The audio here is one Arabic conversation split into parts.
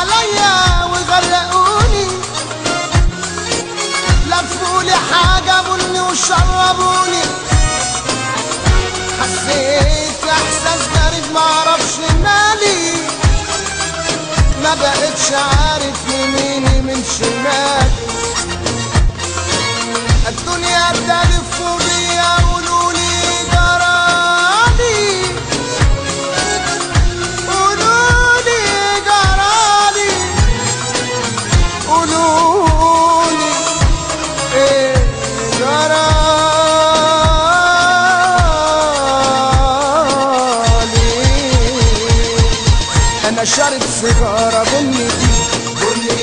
عليا وغرقوني، لفولي حاجة بني وشربوني، حسيت احساس غريب معرفش مالي، ما بقتش عارف يميني من شمالي، الدنيا بتلف بيا قولولي جرالي، قولولي جرالي، قولولي ايه جرالي. انا شارب سيجارة بني بني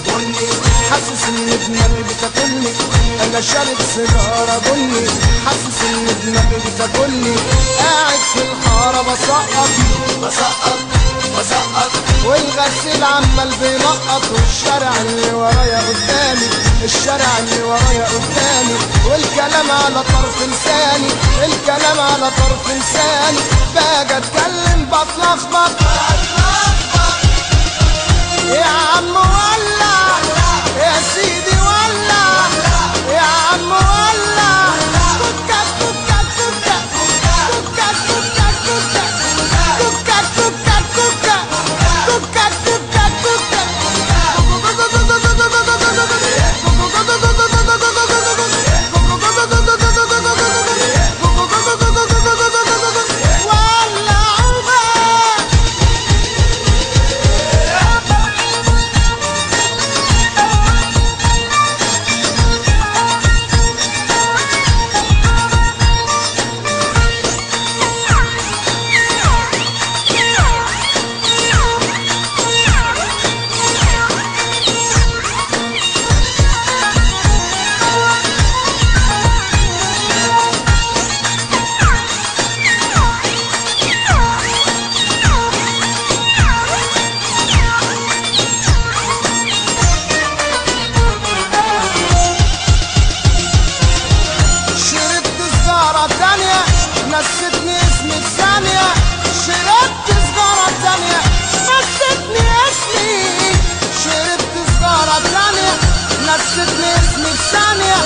بني، حاسس ان دماغي بتاكلني، انا شارب سيجارة بني حاسس ان دماغي بتاكلني، قاعد في الحارة بسقط بسقط بسقط، والغسيل عمال بينقط، والشارع اللي ورايا قدامي، الشارع اللي ورايا قدامي، والكلام على طرف لساني، الكلام على طرف لساني، باجي اتكلم بتلخبط، يا عم ولع يا سيدي ولع، يا عم ولع، كوكا كوكا كوكا كوكا كوكا كوكا كوكا كوكا كوكا كوكا كوكا نسيتني اسمي في ثانية، شربت سجارة تانية نسيتني اسمي، شربت سجارة تانية نسيتني اسمي في ثانية،